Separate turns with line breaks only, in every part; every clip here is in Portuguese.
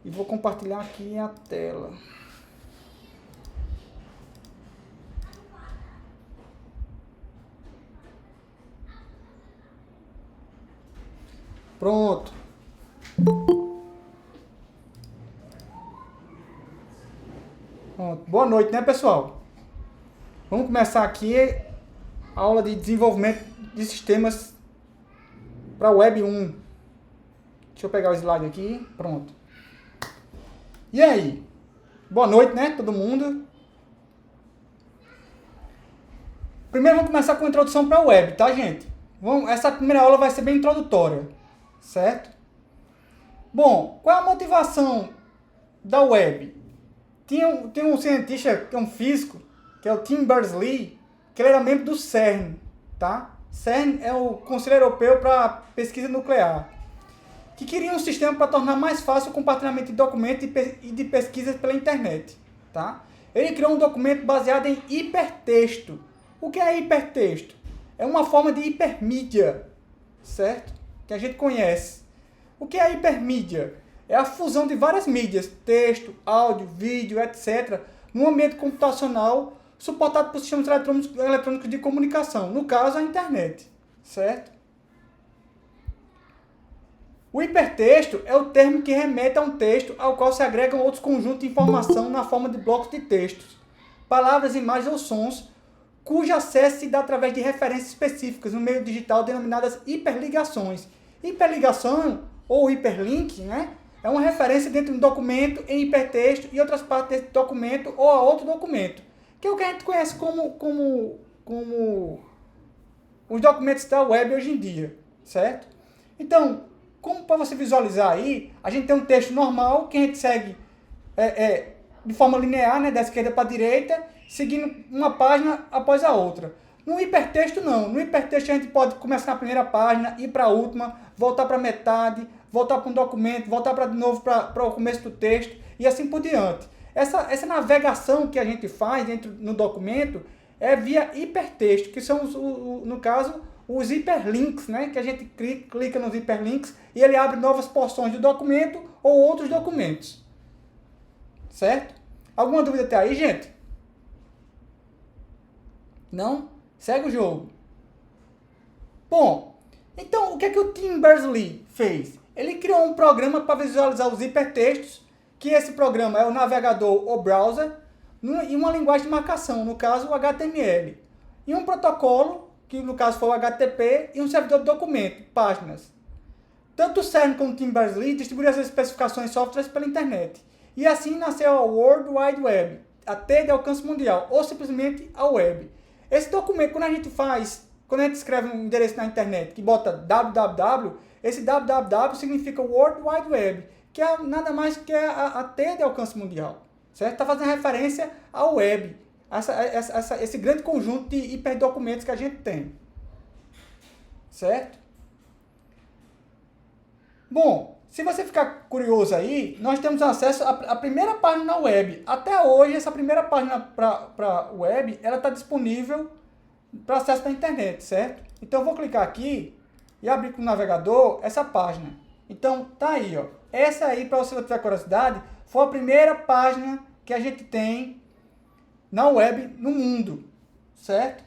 E vou compartilhar aqui a tela. Pronto. Pronto. Boa noite, né, pessoal? Vamos começar aqui a aula de desenvolvimento de sistemas para Web 1. Deixa eu pegar o slide aqui. Pronto. E aí? Boa noite, né, todo mundo? Primeiro vamos começar com a introdução para a Web, tá, gente? Essa primeira aula vai ser bem introdutória, certo? Bom, qual é a motivação da Web? Tem um cientista, que é um físico, que é o Tim Berners-Lee, que ele era membro do CERN, tá? CERN é o Conselho Europeu para Pesquisa Nuclear, que queria um sistema para tornar mais fácil o compartilhamento de documentos e de pesquisas pela internet, tá? Ele criou um documento baseado em hipertexto. O que é hipertexto? É uma forma de hipermídia, certo? Que a gente conhece. O que é hipermídia? É a fusão de várias mídias, texto, áudio, vídeo, etc., num ambiente computacional suportado por sistemas eletrônicos de comunicação, no caso a internet, certo? O hipertexto é o termo que remete a um texto ao qual se agregam outros conjuntos de informação na forma de blocos de textos, palavras, imagens ou sons, cujo acesso se dá através de referências específicas no meio digital denominadas hiperligações. Hiperligação ou hiperlink, né, é uma referência dentro de um documento em hipertexto e outras partes desse documento ou a outro documento, que é o que a gente conhece como os documentos da web hoje em dia, certo? Então, como para você visualizar aí, a gente tem um texto normal que a gente segue de forma linear, né, da esquerda para a direita, seguindo uma página após a outra. No hipertexto não. No hipertexto a gente pode começar na primeira página, ir para a última, voltar para a metade, voltar para um documento, voltar de novo para o começo do texto e assim por diante. Essa navegação que a gente faz no documento é via hipertexto, que são, no caso, os hiperlinks, né? Que a gente clica nos hiperlinks e ele abre novas porções do documento ou outros documentos. Certo? Alguma dúvida até aí, gente? Não? Segue o jogo. Bom, então o que é que o Tim Berners-Lee fez? Ele criou um programa para visualizar os hipertextos, que esse programa é o navegador ou browser, e uma linguagem de marcação, no caso o HTML. E um protocolo, que no caso foi o HTTP, e um servidor de documento, páginas. Tanto o CERN como o Tim Berners-Lee distribuíram as especificações de softwares pela internet. E assim nasceu a World Wide Web, a T de alcance mundial, ou simplesmente a web. Esse documento, quando a gente escreve um endereço na internet que bota www, esse www significa World Wide Web, que é nada mais que a T de alcance mundial. Certo? Está fazendo referência ao web, esse grande conjunto de hiperdocumentos que a gente tem. Certo? Bom, se você ficar curioso aí, nós temos acesso à primeira página na web. Até hoje, essa primeira página para web, ela está disponível para acesso na internet, certo? Então, eu vou clicar aqui e abrir com o navegador essa página. Então, tá aí, ó. Essa aí, para você tiver curiosidade, foi a primeira página que a gente tem na web no mundo, certo?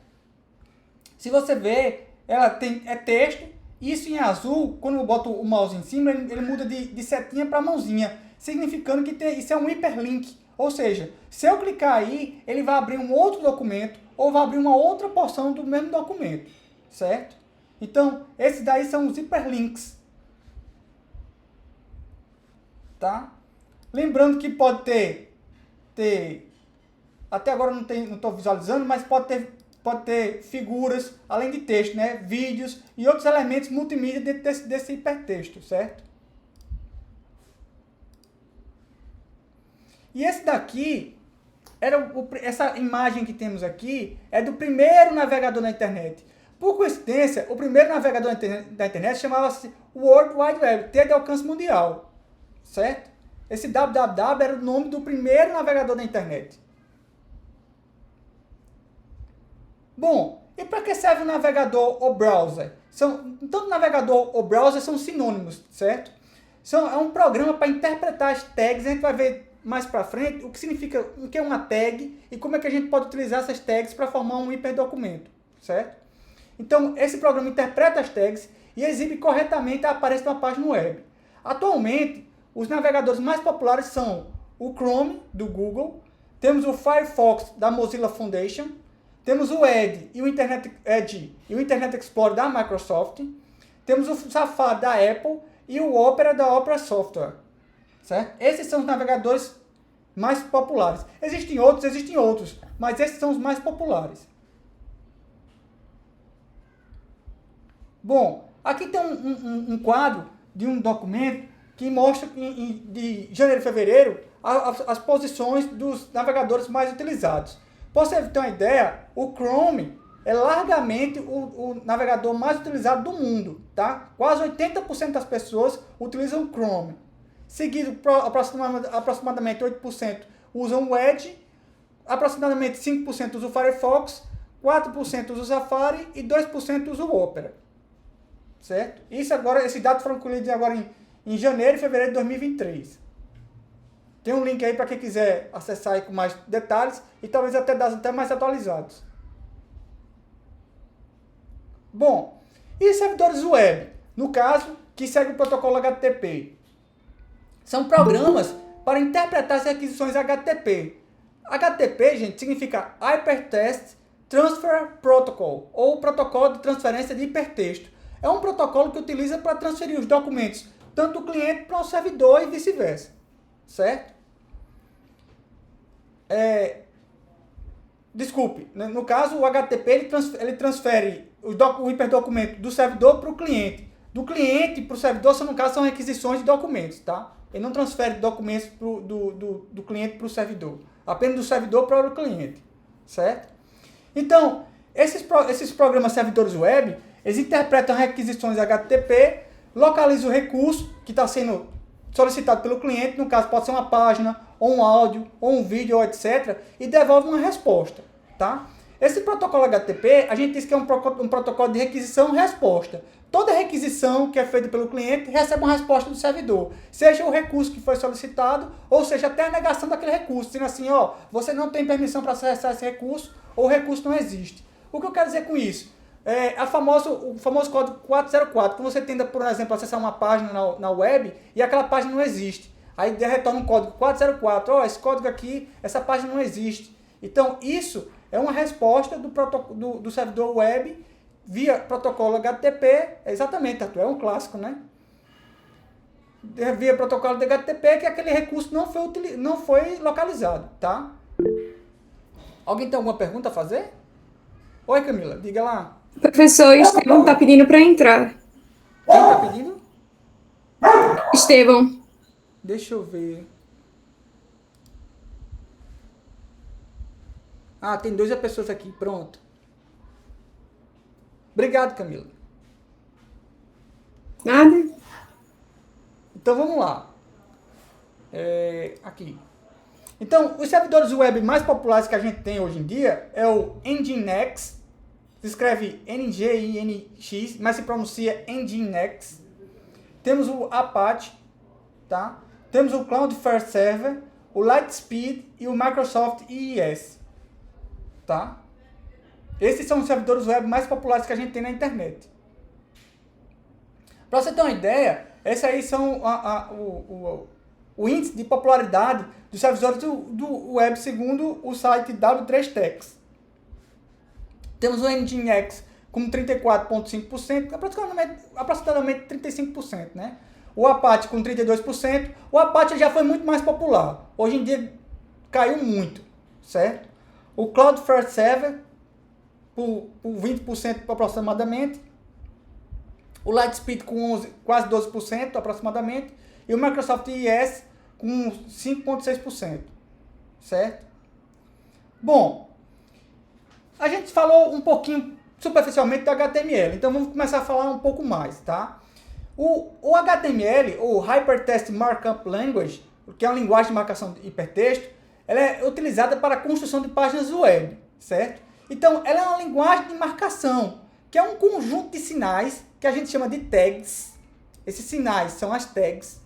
Se você ver, ela é texto. Isso em azul, quando eu boto o mouse em cima, ele muda de setinha para mãozinha, significando que isso é um hiperlink. Ou seja, se eu clicar aí, ele vai abrir um outro documento ou vai abrir uma outra porção do mesmo documento, certo? Então, esses daí são os hiperlinks. Tá? Lembrando que pode ter até agora não estou visualizando, mas pode ter figuras, além de texto, né? Vídeos e outros elementos multimídia dentro desse hipertexto, certo? E esse daqui, essa imagem que temos aqui, é do primeiro navegador na internet. Por coincidência, o primeiro navegador da internet chamava-se World Wide Web, T de alcance mundial, certo? Esse www era o nome do primeiro navegador da internet. Bom, e para que serve o navegador ou browser? Tanto navegador ou browser são sinônimos, certo? É um programa para interpretar as tags. A gente vai ver mais para frente o que significa, o que é uma tag e como é que a gente pode utilizar essas tags para formar um hiperdocumento, certo? Então, esse programa interpreta as tags e exibe corretamente a aparência de uma página web. Atualmente, os navegadores mais populares são o Chrome, do Google, temos o Firefox, da Mozilla Foundation, temos o Edge e o Internet Explorer, da Microsoft, temos o Safari, da Apple, e o Opera, da Opera Software. Certo? Esses são os navegadores mais populares. Existem outros, mas esses são os mais populares. Bom, aqui tem um quadro de um documento que mostra de janeiro a fevereiro as posições dos navegadores mais utilizados. Para você ter uma ideia, o Chrome é largamente o navegador mais utilizado do mundo, tá? Quase 80% das pessoas utilizam o Chrome. Seguido, aproximadamente 8% usam o Edge, aproximadamente 5% usam o Firefox, 4% usam o Safari e 2% usam o Opera. Certo? Esses dados foram colhidos agora em janeiro e fevereiro de 2023. Tem um link aí para quem quiser acessar aí com mais detalhes e talvez até dados até mais atualizados. Bom, e servidores web? No caso, que segue o protocolo HTTP. São programas para interpretar as requisições HTTP. HTTP, gente, significa Hypertext Transfer Protocol, ou protocolo de transferência de hipertexto. É um protocolo que utiliza para transferir os documentos tanto do cliente para o servidor e vice-versa. Certo? Desculpe, no caso o HTTP ele transfere o hiperdocumento do servidor para o cliente. Do cliente para o servidor, no caso, são requisições de documentos, tá? Ele não transfere documentos do cliente para o servidor. Apenas do servidor para o cliente, certo? Então, esses programas servidores web, eles interpretam requisições HTTP, localizam o recurso que está sendo solicitado pelo cliente, no caso pode ser uma página, ou um áudio, ou um vídeo, ou etc., e devolve uma resposta, tá? Esse protocolo HTTP, a gente diz que é um protocolo de requisição e resposta. Toda requisição que é feita pelo cliente recebe uma resposta do servidor, seja o recurso que foi solicitado, ou seja até a negação daquele recurso, dizendo assim, ó, você não tem permissão para acessar esse recurso, ou o recurso não existe. O que eu quero dizer com isso? O famoso código 404, que você tenta, por exemplo, acessar uma página na web e aquela página não existe. Aí retorna um código 404, ó, esse código aqui, essa página não existe. Então, isso é uma resposta do servidor web via protocolo HTTP, exatamente, Arthur, é um clássico, né? Via protocolo de HTTP que aquele recurso não foi localizado, tá? Alguém tem alguma pergunta a fazer? Oi, Camila, diga lá.
Professor, Estevão está pedindo para entrar.
Quem está pedindo?
Estevão.
Deixa eu ver. Ah, tem 2 pessoas aqui, pronto. Obrigado, Camila.
Nada.
Então vamos lá. Aqui. Então, os servidores web mais populares que a gente tem hoje em dia é o Nginx, se escreve N-G-I-N-X, mas se pronuncia Nginx. Temos o Apache, tá? Temos o Cloudflare Server, o Lightspeed e o Microsoft IIS, tá? Esses são os servidores web mais populares que a gente tem na internet. Para você ter uma ideia, esses aí são o índice de popularidade dos servidores do web segundo o site W3Techs. Temos o Nginx com 34,5%, aproximadamente 35%, né? O Apache com 32%. O Apache já foi muito mais popular. Hoje em dia caiu muito, certo? O Cloudflare Server por 20% aproximadamente. O Lightspeed com quase 12% aproximadamente. E o Microsoft IIS com 5,6%, certo? Bom, a gente falou um pouquinho superficialmente do HTML, então vamos começar a falar um pouco mais, tá? O HTML, ou Hypertext Markup Language, que é uma linguagem de marcação de hipertexto, ela é utilizada para a construção de páginas web, certo? Então, ela é uma linguagem de marcação, que é um conjunto de sinais que a gente chama de tags. Esses sinais são as tags,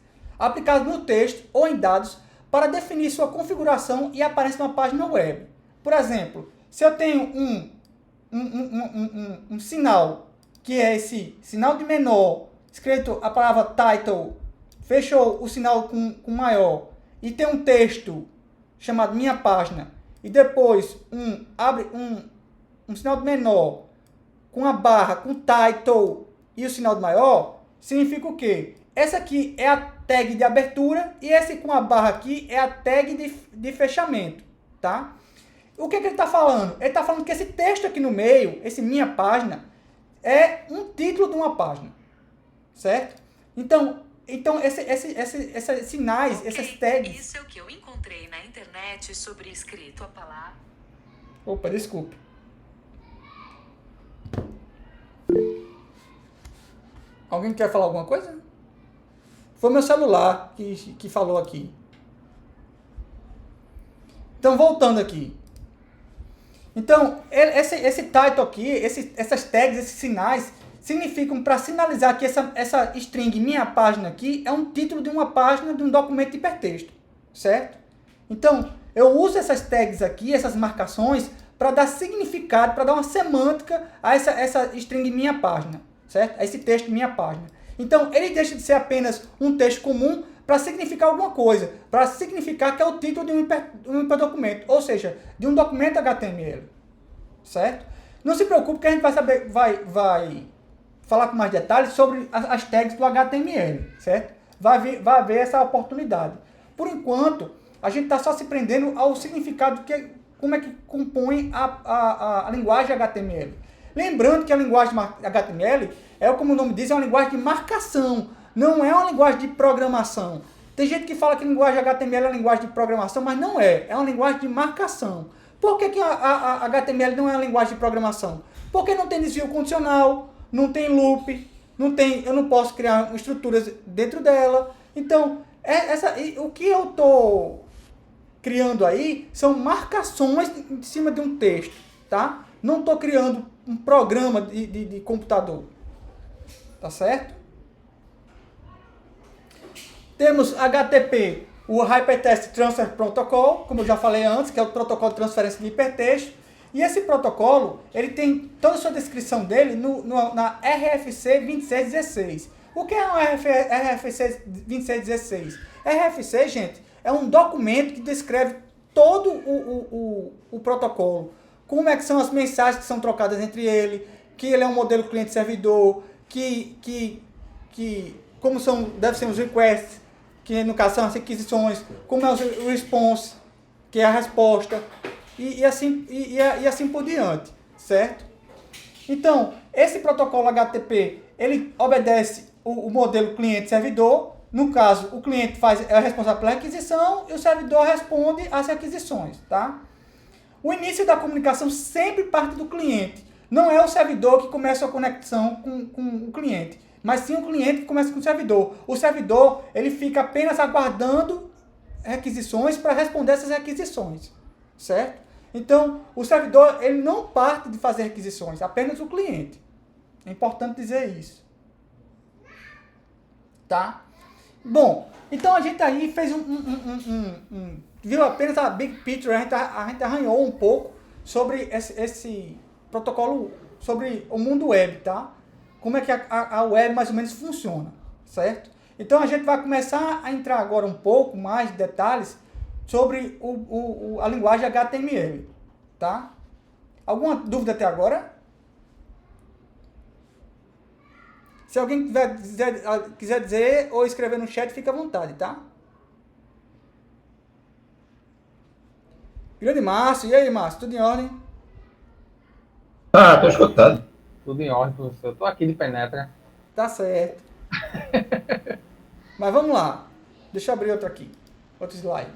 aplicados no texto ou em dados para definir sua configuração e aparência numa página web. Por exemplo, se eu tenho um sinal, que é esse sinal de menor, escrito a palavra title, fechou o sinal com maior, e tem um texto chamado minha página, e depois abre um sinal de menor, com a barra, com title e o sinal de maior, significa o quê? Essa aqui é a tag de abertura e esse com a barra aqui é a tag de fechamento, tá? O que ele está falando? Ele está falando que esse texto aqui no meio, esse minha página, é um título de uma página, certo? Então esses sinais, okay, essas tags...
Isso é o que eu encontrei na internet sobre escrito a palavra...
Opa, desculpe. Alguém quer falar alguma coisa? Foi meu celular que falou aqui. Então, voltando aqui. Então, esse title aqui, essas tags, esses sinais, significam para sinalizar que essa string minha página aqui é um título de uma página de um documento de hipertexto, certo? Então, eu uso essas tags aqui, essas marcações, para dar significado, para dar uma semântica a essa string minha página, certo? A esse texto minha página. Então, ele deixa de ser apenas um texto comum para significar alguma coisa, para significar que é o título de um hiperdocumento, ou seja, de um documento HTML, certo? Não se preocupe que a gente vai falar com mais detalhes sobre as tags do HTML, certo? Vai haver essa oportunidade. Por enquanto, a gente está só se prendendo ao significado, como é que compõe a linguagem HTML. Lembrando que a linguagem HTML como o nome diz, é uma linguagem de marcação, não é uma linguagem de programação. Tem gente que fala que a linguagem HTML é uma linguagem de programação, mas não é uma linguagem de marcação. Por que a HTML não é uma linguagem de programação? Porque não tem desvio condicional, não tem loop, eu não posso criar estruturas dentro dela. Então, o que eu estou criando aí são marcações em cima de um texto, tá? Não estou criando um programa de computador. Tá certo? Temos HTTP, o Hypertext Transfer Protocol, como eu já falei antes, que é o protocolo de transferência de hipertexto. E esse protocolo, ele tem toda a sua descrição dele na RFC 2616. O que é um RFC 2616? RFC, gente, é um documento que descreve todo o protocolo. Como é que são as mensagens que são trocadas entre ele, que ele é um modelo cliente-servidor, como deve ser os requests, que no caso são as requisições, como é o response, que é a resposta, e assim por diante, certo? Então, esse protocolo HTTP, ele obedece o modelo cliente-servidor. No caso, o cliente é responsável pela requisição e o servidor responde às requisições, tá? O início da comunicação sempre parte do cliente. Não é o servidor que começa a conexão com o cliente, mas sim o cliente que começa com o servidor. O servidor, ele fica apenas aguardando requisições para responder essas requisições, certo? Então, o servidor, ele não parte de fazer requisições, apenas o cliente. É importante dizer isso. Tá? Bom, então a gente aí fez viu apenas a big picture, a gente arranhou um pouco sobre esse protocolo, sobre o mundo web, tá? Como é que a web mais ou menos funciona, certo? Então a gente vai começar a entrar agora um pouco mais de detalhes sobre a linguagem HTML, tá? Alguma dúvida até agora? Se alguém quiser dizer ou escrever no chat, fica à vontade, tá? Grande Márcio, e aí, Márcio, tudo em ordem?
Ah, tô escutando.
Tudo em ordem, professor. Eu tô aqui de penetra.
Tá certo. Mas vamos lá. Deixa eu abrir outro aqui. Outro slide.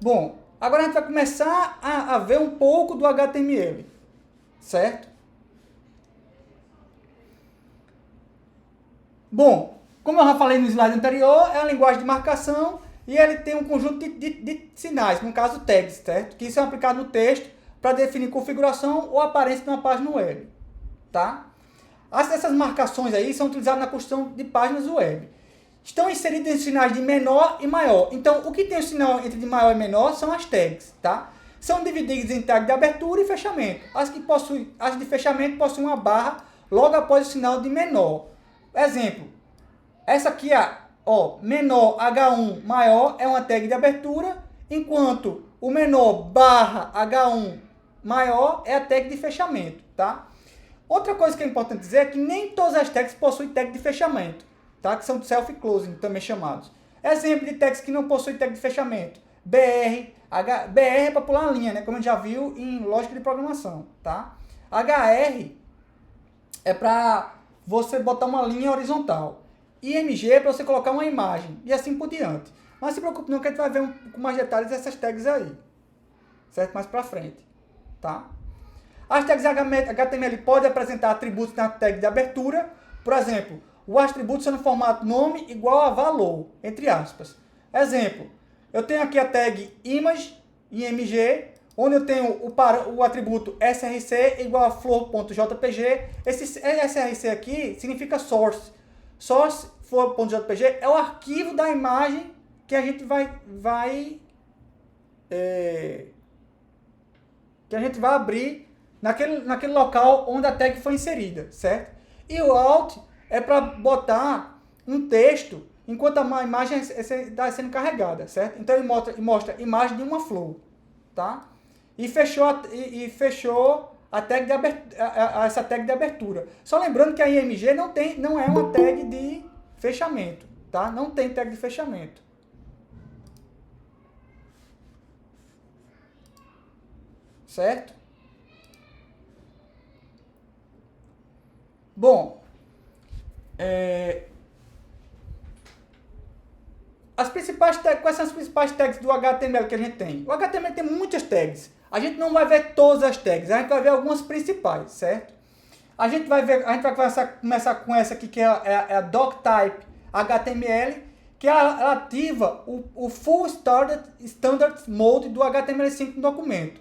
Bom, agora a gente vai começar a ver um pouco do HTML, certo? Bom, como eu já falei no slide anterior, é uma linguagem de marcação e ele tem um conjunto de sinais, no caso tags, certo? Que isso é aplicado no texto para definir configuração ou aparência de uma página web, tá? Essas marcações aí são utilizadas na construção de páginas web. Estão inseridas em sinais de menor e maior. Então, o que tem o sinal entre de maior e menor são as tags, tá? São divididas em tag de abertura e fechamento. As de fechamento possuem uma barra logo após o sinal de menor. Exemplo, essa aqui, ó, menor H1 maior é uma tag de abertura, enquanto o menor barra H1 maior é a tag de fechamento, tá? Outra coisa que é importante dizer é que nem todas as tags possuem tag de fechamento, tá? Que são self-closing, também chamados. Exemplo de tags que não possuem tag de fechamento. BR é para pular uma linha, né? Como a gente já viu em lógica de programação, tá? HR é para você botar uma linha horizontal. IMG é para você colocar uma imagem e assim por diante. Mas não se preocupe não que a gente vai ver com mais detalhes dessas tags aí, certo? Mais para frente, tá? As tags HTML podem apresentar atributos na tag de abertura. Por exemplo, o atributo sendo no formato nome igual a valor, entre aspas. Exemplo, eu tenho aqui a tag image, img, onde eu tenho o atributo src igual a flor.jpg. Esse src aqui significa source. Source flor.jpg é o arquivo da imagem que a gente vai abrir naquele local onde a tag foi inserida, certo? E o alt é para botar um texto enquanto a imagem está sendo carregada, certo? Então ele mostra a imagem de uma flor, tá? E fechou a tag de essa tag de abertura. Só lembrando que a img não é uma tag de fechamento, tá? Não tem tag de fechamento. Certo? Bom, quais são as principais tags do HTML que a gente tem? O HTML tem muitas tags. A gente não vai ver todas as tags, a gente vai ver algumas principais, certo? A gente vai começar com essa aqui, que é a doctype HTML, que ela ativa o Full Standard Mode do HTML5 no documento,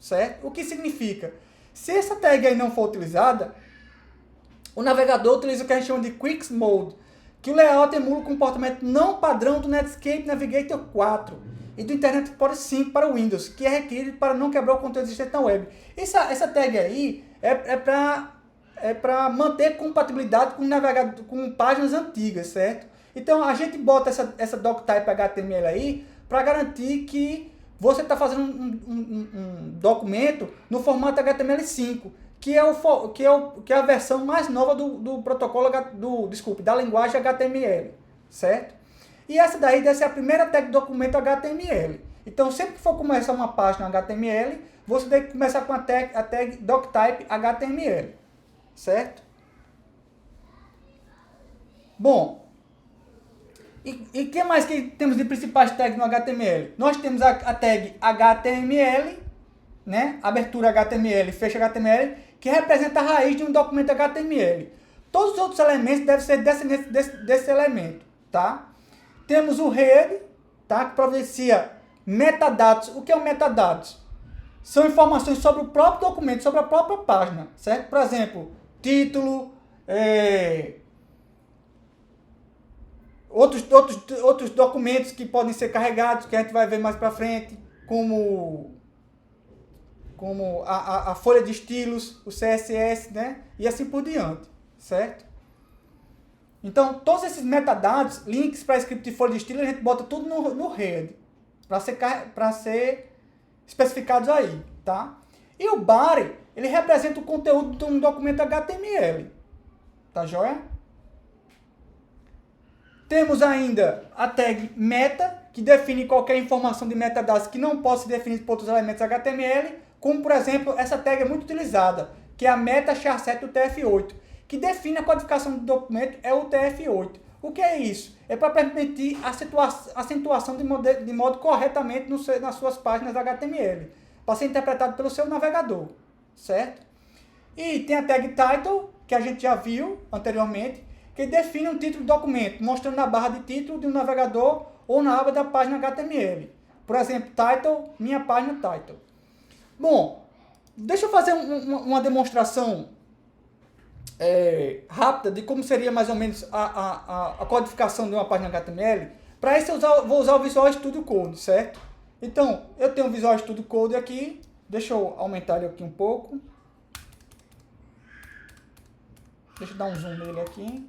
certo? O que significa? Se essa tag aí não for utilizada, o navegador utiliza o que a gente chama de Quick Mode, que o layout emula o comportamento não padrão do Netscape Navigator 4 e do Internet Explorer 5 para o Windows, que é requerido para não quebrar o conteúdo existente na web. Essa tag aí é para manter compatibilidade com navegador, com páginas antigas, certo? Então a gente bota essa doctype HTML aí para garantir que você está fazendo um documento no formato HTML5, que é a versão mais nova do protocolo da linguagem HTML, certo? E essa daí deve ser a primeira tag do documento HTML. Então, sempre que for começar uma página HTML, você tem que começar com a tag doctype HTML, certo? Bom, e que mais que temos de principais tags no HTML? Nós temos a tag HTML, né? Abertura HTML, fecha HTML, que representa a raiz de um documento HTML. Todos os outros elementos devem ser descendentes desse elemento, tá? Temos o head, tá? Que providencia metadados. O que é o metadados? São informações sobre o próprio documento, sobre a própria página, certo? Por exemplo, título, outros documentos que podem ser carregados, que a gente vai ver mais para frente, como a folha de estilos, o CSS, né? E assim por diante, certo? Então, todos esses metadados, links para script de folha de estilo, a gente bota tudo no head, para ser especificados aí, tá? E o body, ele representa o conteúdo de um documento HTML, tá joia? Temos ainda a tag meta, que define qualquer informação de metadados que não possa ser definida por outros elementos HTML, como, por exemplo, essa tag é muito utilizada, que é a meta char7 do TF8, que define a codificação do documento, é o TF8. O que é isso? É para permitir a acentuação de modo corretamente nas suas páginas HTML, para ser interpretado pelo seu navegador, certo? E tem a tag title, que a gente já viu anteriormente, que define um título do documento, mostrando na barra de título de um navegador ou na aba da página HTML. Por exemplo, title, minha página title. Bom, deixa eu fazer uma demonstração rápida de como seria mais ou menos a codificação de uma página HTML. Para isso eu vou usar o Visual Studio Code, certo? Então, eu tenho o Visual Studio Code aqui. Deixa eu aumentar ele aqui um pouco. Deixa eu dar um zoom nele aqui.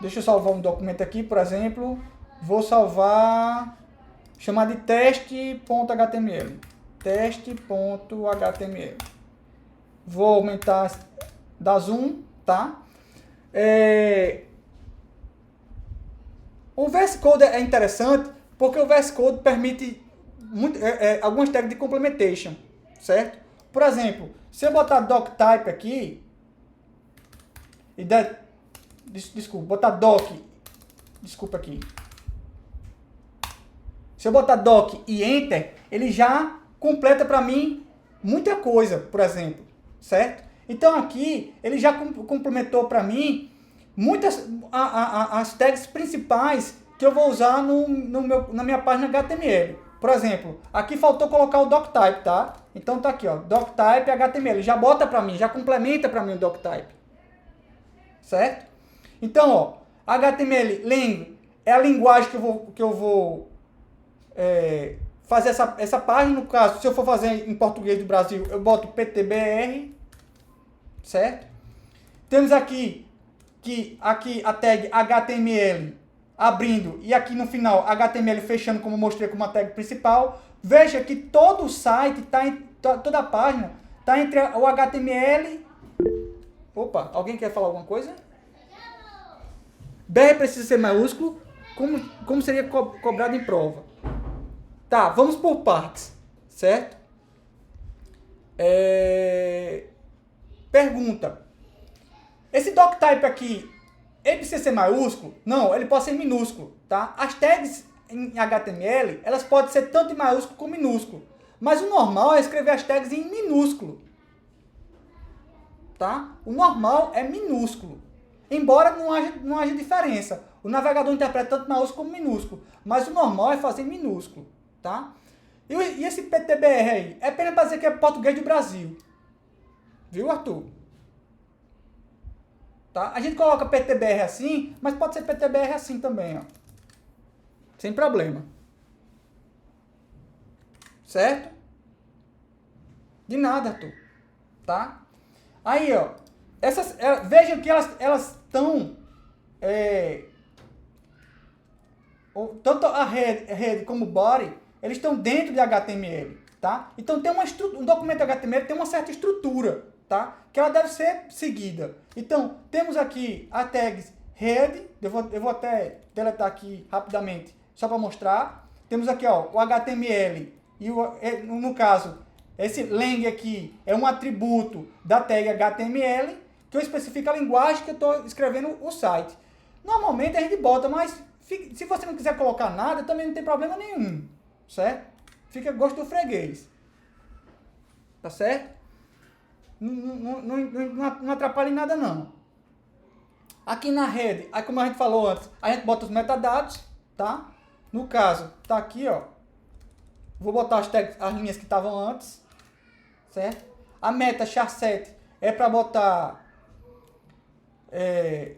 Deixa eu salvar um documento aqui, por exemplo. Vou salvar, chamar de teste.html. Teste.html. Vou aumentar, dar zoom, tá? O VS Code é interessante porque o VS Code permite algumas tags de complementation, certo? Por exemplo, se eu botar doctype aqui e botar desculpa aqui. Se eu botar doc e enter, ele já completa para mim muita coisa, por exemplo, certo? Então aqui ele já complementou para mim muitas as tags principais que eu vou usar na minha página HTML. Por exemplo, aqui faltou colocar o doctype, tá? Então tá aqui, ó, doctype HTML, já bota para mim, já complementa para mim o doctype. Certo? Então, ó, HTML lang é a linguagem que eu vou fazer essa página. No caso, se eu for fazer em português do Brasil, eu boto PTBR, certo? Temos aqui a tag HTML abrindo e aqui no final HTML fechando, como eu mostrei como a tag principal. Veja que todo o site, toda a página está entre o HTML. Opa, alguém quer falar alguma coisa? BR precisa ser maiúsculo, como seria cobrado em prova. Tá, vamos por partes, certo? Pergunta. Esse doctype aqui, ele precisa ser maiúsculo? Não, ele pode ser minúsculo, tá? As tags em HTML, elas podem ser tanto em maiúsculo como minúsculo. Mas o normal é escrever as tags em minúsculo. Tá? O normal é minúsculo. Embora não haja diferença. O navegador interpreta tanto maiúsculo como minúsculo. Mas o normal é fazer em minúsculo. Tá? E esse PTBR aí? É apenas para dizer que é português do Brasil. Viu, Arthur? Tá? A gente coloca PTBR assim, mas pode ser PTBR assim também, ó. Sem problema. Certo? De nada, Arthur. Tá? Aí, ó. Vejam que elas estão... tanto a head como o body, eles estão dentro de HTML. Tá? Então, um documento HTML tem uma certa estrutura, tá? Que ela deve ser seguida. Então, temos aqui a tags head. Eu vou até deletar aqui rapidamente, só para mostrar. Temos aqui, ó, o HTML. E no caso, esse lang aqui é um atributo da tag HTML, que eu especifico a linguagem que eu estou escrevendo o site. Normalmente a gente bota, mas se você não quiser colocar nada, também não tem problema nenhum. Certo? Fica a gosto do freguês. Tá certo? Não atrapalha em nada, não. Aqui na rede, aí como a gente falou antes, a gente bota os metadados, tá? No caso, tá aqui, ó. Vou botar as linhas que estavam antes, certo? A meta char7 é para botar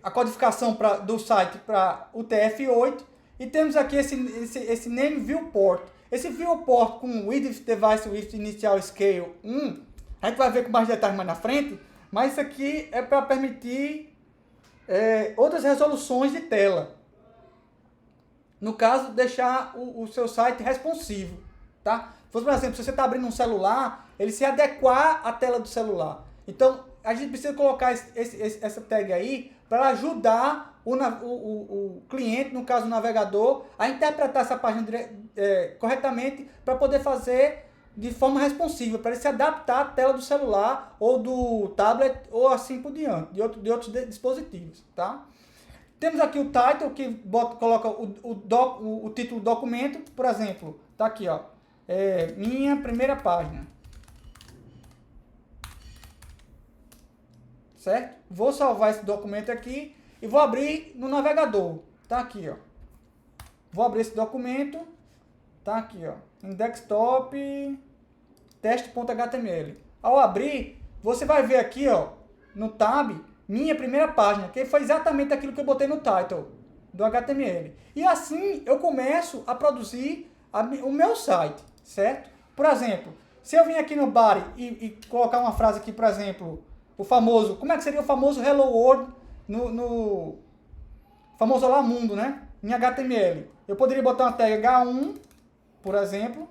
a codificação do site para o TF8. E temos aqui esse name viewport. Esse viewport com with device with initial scale 1, a gente vai ver com mais detalhes mais na frente, mas isso aqui é para permitir outras resoluções de tela. No caso, deixar o seu site responsivo, tá? Por exemplo, se você está abrindo um celular, ele se adequar à tela do celular. Então, a gente precisa colocar essa tag aí para ajudar o cliente, no caso o navegador, a interpretar essa página corretamente para poder fazer de forma responsiva, para ele se adaptar à tela do celular ou do tablet ou assim por diante, de outros dispositivos, tá? Temos aqui o title, que coloca o título do documento, por exemplo, tá aqui, ó, minha primeira página. Certo? Vou salvar esse documento aqui e vou abrir no navegador. Tá aqui, ó. Vou abrir esse documento. Tá aqui, ó. Em desktop. teste.html. Ao abrir, você vai ver aqui, ó, no tab, minha primeira página, que foi exatamente aquilo que eu botei no title do HTML. E assim eu começo a produzir o meu site, certo? Por exemplo, se eu vim aqui no body e colocar uma frase aqui, por exemplo, o famoso, como é que seria o famoso Hello World no famoso Olá Mundo, né? Em HTML. Eu poderia botar uma tag H1, por exemplo,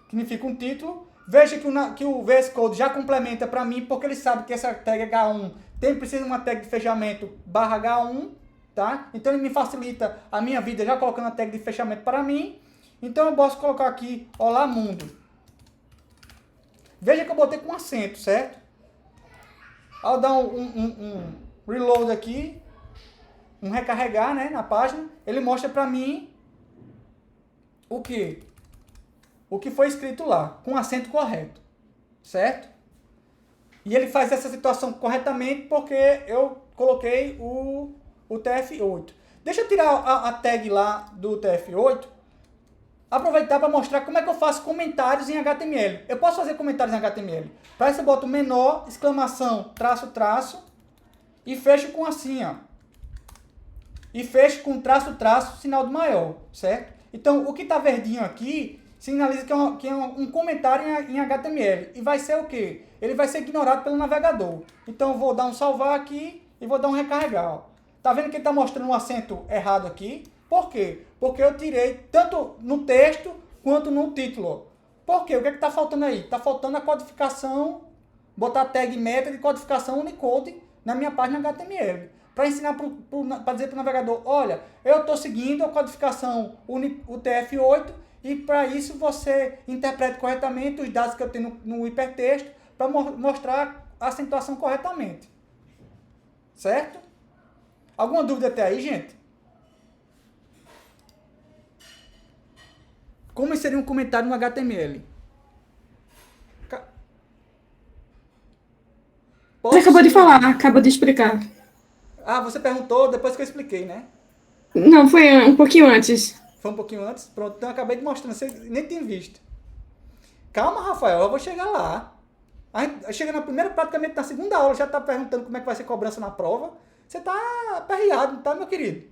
que significa um título. Veja que o VS Code já complementa para mim, porque ele sabe que essa tag H1 precisa de uma tag de fechamento /H1, tá? Então ele me facilita a minha vida já colocando a tag de fechamento para mim. Então eu posso colocar aqui Olá Mundo. Veja que eu botei com acento, certo? Ao dar um reload aqui, um recarregar, né, na página, ele mostra para mim o que? O que foi escrito lá, com o acento correto, certo? E ele faz essa situação corretamente porque eu coloquei o TF8. Deixa eu tirar a tag lá do TF8, aproveitar para mostrar como é que eu faço comentários em HTML. Eu posso fazer comentários em HTML. Para isso eu boto menor, exclamação, traço, traço, e fecho com assim, ó. E fecho com traço, traço, sinal do maior, certo? Então, o que está verdinho aqui sinaliza que é um comentário em HTML. E vai ser o quê? Ele vai ser ignorado pelo navegador. Então, eu vou dar um salvar aqui e vou dar um recarregar. Ó. Tá vendo que ele está mostrando um acento errado aqui? Por quê? Porque eu tirei tanto no texto quanto no título. Por quê? O que é que está faltando aí? Está faltando a codificação, botar tag meta de codificação Unicode na minha página HTML. Para ensinar, para dizer para o navegador, olha, eu estou seguindo a codificação UTF-8 e para isso você interprete corretamente os dados que eu tenho no hipertexto para mostrar a acentuação corretamente. Certo? Alguma dúvida até aí, gente? Como seria um comentário no HTML?
Você acabou de falar, acabou de explicar.
Ah, você perguntou depois que eu expliquei, né?
Não, foi um pouquinho antes.
Foi um pouquinho antes? Pronto, então eu acabei de mostrando, você nem tinha visto. Calma, Rafael, eu vou chegar lá. Chega praticamente na segunda aula, já está perguntando como é que vai ser cobrança na prova. Você está aperreado, tá, meu querido?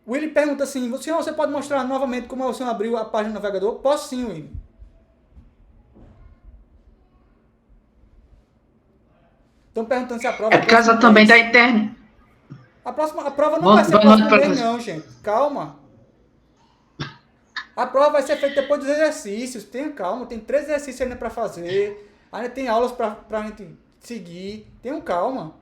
O Willy pergunta assim, senhor, você pode mostrar novamente como o senhor abriu a página do navegador? Posso sim, Willy. Estão perguntando se a prova...
É por causa também da internet.
A prova não vai ser próximo mês, não, gente. Calma. A prova vai ser feita depois dos exercícios. Tenha calma, tem 3 exercícios ainda para fazer. Ainda tem aulas para a gente seguir. Tenham calma.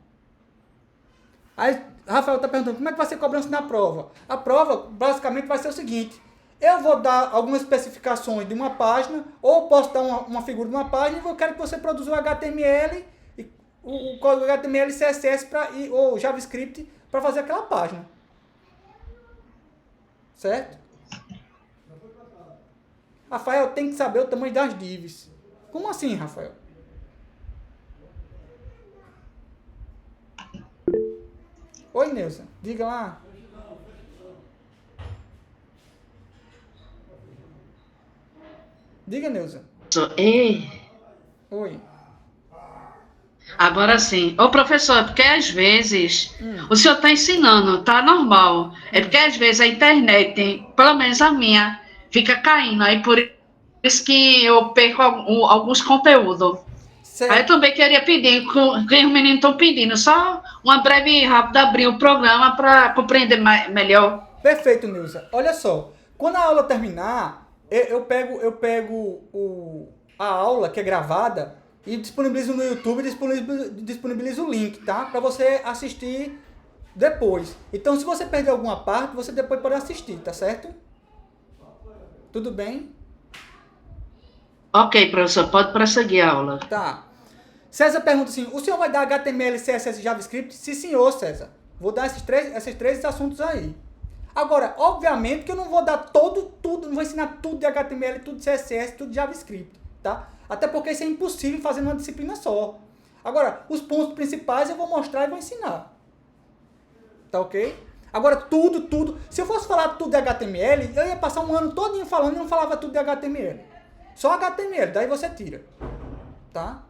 Aí, Rafael está perguntando, como é que vai ser cobrança na prova? A prova, basicamente, vai ser o seguinte. Eu vou dar algumas especificações de uma página, ou posso dar uma figura de uma página, e eu quero que você produza o HTML, o código HTML, CSS ou JavaScript para fazer aquela página. Certo? Rafael, tem que saber o tamanho das divs. Como assim, Rafael? Oi, Neuza. Diga lá. Diga, Neuza.
Ei.
Oi.
Agora sim. Ô, professor, é porque às vezes o senhor está ensinando, tá normal. É porque às vezes a internet, pelo menos a minha, fica caindo. Aí por isso que eu perco alguns conteúdos.
Certo.
Aí eu também queria pedir, que os meninos estão pedindo, só uma breve e rápida abrir o programa para compreender melhor.
Perfeito, Neuza. Olha só, quando a aula terminar, eu pego a aula que é gravada e disponibilizo no YouTube, disponibilizo o link, tá? Para você assistir depois. Então, se você perder alguma parte, você depois pode assistir, tá certo? Tudo bem?
Ok, professor, pode prosseguir a aula.
Tá. César pergunta assim, o senhor vai dar HTML, CSS e JavaScript? Sim, senhor, César. Vou dar esses três assuntos aí. Agora, obviamente que eu não vou dar tudo, não vou ensinar tudo de HTML, tudo de CSS, tudo de JavaScript, tá? Até porque isso é impossível fazer numa disciplina só. Agora, os pontos principais eu vou mostrar e vou ensinar. Tá ok? Agora tudo, se eu fosse falar tudo de HTML, eu ia passar um ano todinho falando e não falava tudo de HTML. Só HTML, daí você tira. Tá?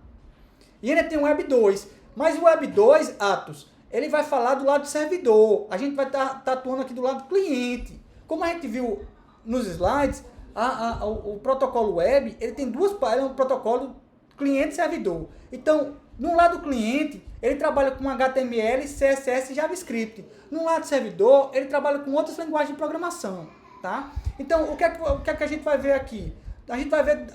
E ainda tem o Web 2. Mas o Web 2, Atos, ele vai falar do lado do servidor. A gente vai estar atuando aqui do lado do cliente. Como a gente viu nos slides, o protocolo web, ele tem duas partes, é um protocolo cliente e servidor. Então, no lado do cliente, ele trabalha com HTML, CSS e JavaScript. No lado do servidor, ele trabalha com outras linguagens de programação. Tá? Então, o que é que a gente vai ver aqui? A gente vai ver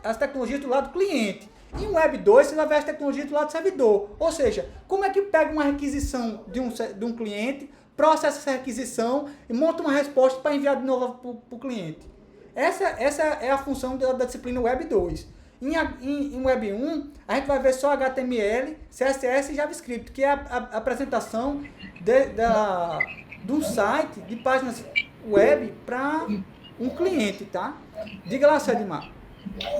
as tecnologias do lado do cliente. Em Web 2, você vai ver as tecnologias do lado do servidor. Ou seja, como é que pega uma requisição de um cliente, processa essa requisição e monta uma resposta para enviar de novo para o cliente. Essa é a função da disciplina Web 2. Em Web 1, a gente vai ver só HTML, CSS e JavaScript, que é a apresentação de um site, de páginas web para um cliente, tá? Diga lá, Sedmar.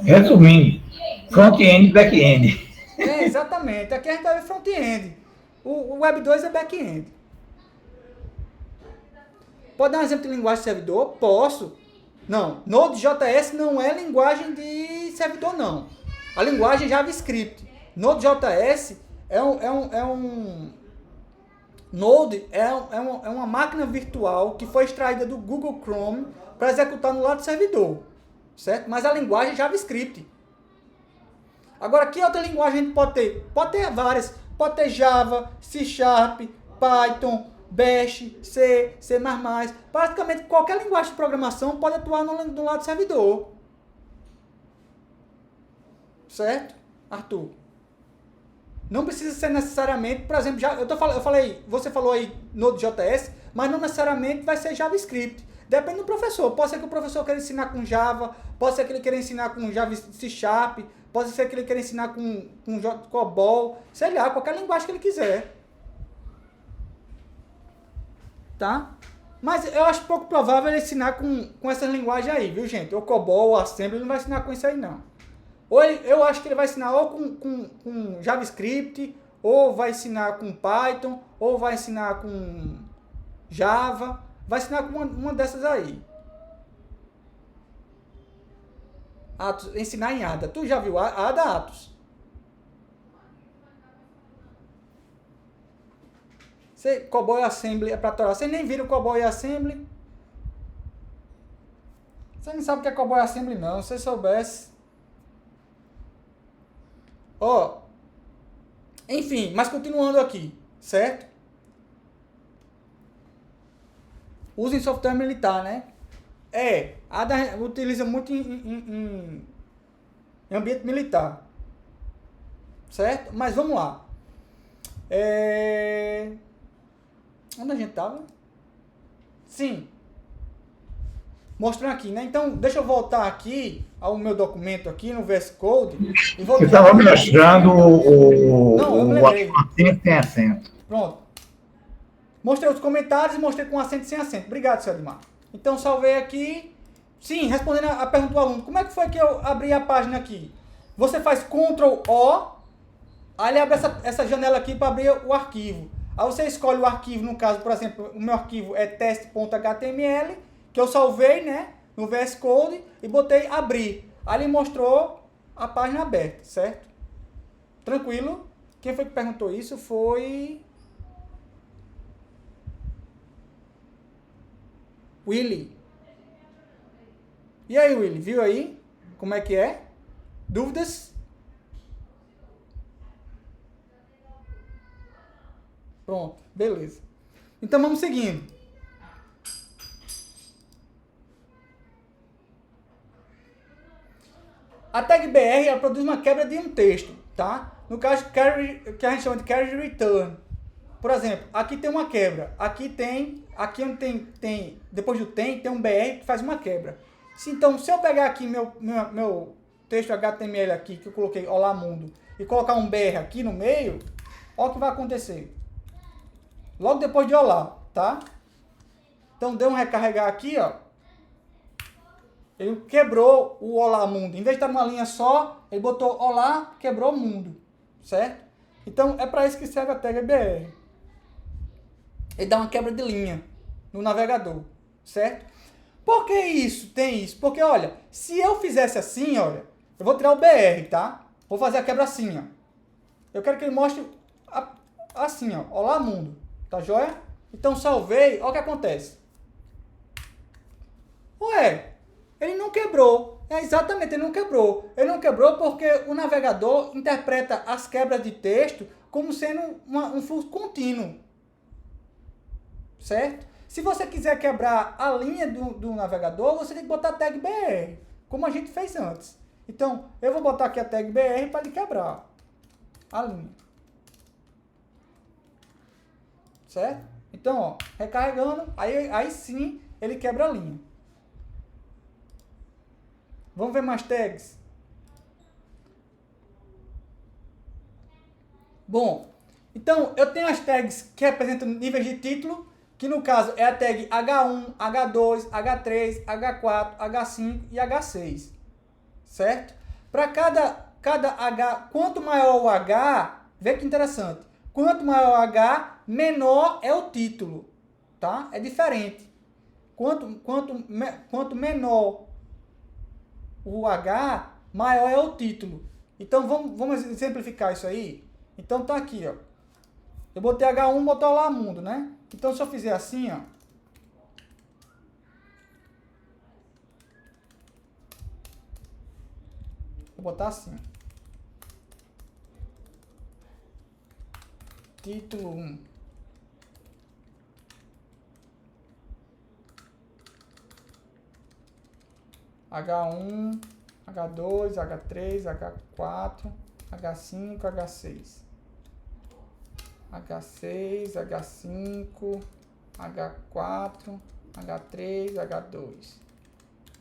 Resumindo, front-end e back-end.
Exatamente. Aqui a gente vai ver front-end. O Web 2 é back-end. Pode dar um exemplo de linguagem de servidor? Posso. Não, Node.js não é linguagem de servidor, não. A linguagem é JavaScript. Node.js Node é uma máquina virtual que foi extraída do Google Chrome para executar no lado do servidor. Certo? Mas a linguagem é JavaScript. Agora, que outra linguagem a gente pode ter? Pode ter várias. Pode ter Java, C#, Python, Bash, C, C++. Praticamente qualquer linguagem de programação pode atuar no lado do servidor. Certo, Arthur? Não precisa ser necessariamente, por exemplo, você falou aí Node.js, mas não necessariamente vai ser JavaScript. Depende do professor. Pode ser que o professor queira ensinar com Java, pode ser que ele queira ensinar com Java C#, pode ser que ele queira ensinar com COBOL, sei lá, qualquer linguagem que ele quiser. Tá? Mas eu acho pouco provável ele ensinar com essas linguagens aí, viu, gente? O COBOL, o Assembly, ele não vai ensinar com isso aí, não. Ou eu acho que ele vai ensinar ou com JavaScript, ou vai ensinar com Python, ou vai ensinar com Java, vai ensinar com uma dessas aí. Atos, ensinar em ADA. Tu já viu ADA, Atos? COBOL e Assembly é para torar. Vocês nem viram COBOL e Assembly? Você não sabe o que é COBOL e Assembly, não. Se você soubesse... Enfim, mas continuando aqui, certo? Usa em software militar, né? A ADA utiliza muito em ambiente militar. Certo? Mas vamos lá. Onde a gente estava? Sim. Mostrando aqui, né? Então, deixa eu voltar aqui ao meu documento aqui no VS Code. E
Você estava mostrando o acento sem acento.
Pronto. Mostrei os comentários e mostrei com acento e sem acento. Obrigado, seu Edmar. Então, salvei aqui. Sim, respondendo a pergunta do aluno. Como é que foi que eu abri a página aqui? Você faz Ctrl+O, aí ele abre essa janela aqui para abrir o arquivo. Aí você escolhe o arquivo, no caso, por exemplo, o meu arquivo é teste.html, que eu salvei, né, no VS Code e botei abrir. Aí ele mostrou a página aberta, certo? Tranquilo? Quem foi que perguntou isso foi... Willy. E aí, Willy, viu aí como é que é? Dúvidas? Pronto, beleza. Então vamos seguindo. A tag BR ela produz uma quebra de um texto, tá? No caso, carry, que a gente chama de carry return. Por exemplo, aqui tem uma quebra. Aqui onde tem depois do tem um BR que faz uma quebra. Então, se eu pegar aqui meu texto HTML aqui, que eu coloquei Olá Mundo, e colocar um BR aqui no meio, olha o que vai acontecer. Logo depois de Olá, tá? Então, deu um recarregar aqui, ó. Ele quebrou o Olá Mundo. Em vez de estar numa linha só, ele botou Olá, quebrou o mundo. Certo? Então, é para isso que serve a tag BR. ele dá uma quebra de linha no navegador, certo? Por que isso? Tem isso? Porque, olha, se eu fizesse assim, olha, eu vou tirar o BR, tá? Vou fazer a quebra assim, ó. Eu quero que ele mostre assim, ó. Olá, mundo. Tá joia? Então, salvei. Olha o que acontece. Ué, ele não quebrou. Exatamente, ele não quebrou. Ele não quebrou porque o navegador interpreta as quebras de texto como sendo um fluxo contínuo. Certo? Se você quiser quebrar a linha do navegador, você tem que botar a tag BR, como a gente fez antes. Então, eu vou botar aqui a tag BR para ele quebrar a linha. Certo? Então, ó, recarregando, aí sim ele quebra a linha. Vamos ver mais tags. Bom, então eu tenho as tags que representam níveis de título, que no caso é a tag H1, H2, H3, H4, H5 e H6. Certo? Para cada H, quanto maior o H, vê que interessante. Quanto maior o H, menor é o título, tá? É diferente. Quanto menor o H, maior é o título. Então, vamos exemplificar isso aí? Então, tá aqui, ó. Eu botei H1, botou lá mundo, né? Então, se eu fizer assim, ó. Vou botar assim. Título 1. H1, H2, H3, H4, H5, H6. H6, H5, H4, H3, H2.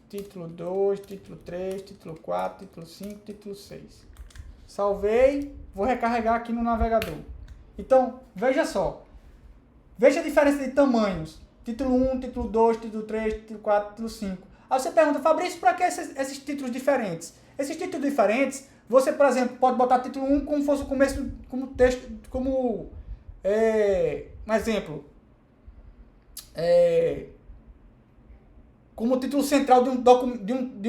Título 2, título 3, título 4, título 5, título 6. Salvei, vou recarregar aqui no navegador. Então, veja só. Veja a diferença de tamanhos. Título 1, título 2, título 3, título 4, título 5. Aí você pergunta, Fabrício, para que esses títulos diferentes? Esses títulos diferentes, você, por exemplo, pode botar título 1 como fosse o começo, como texto, como um exemplo. Como título central de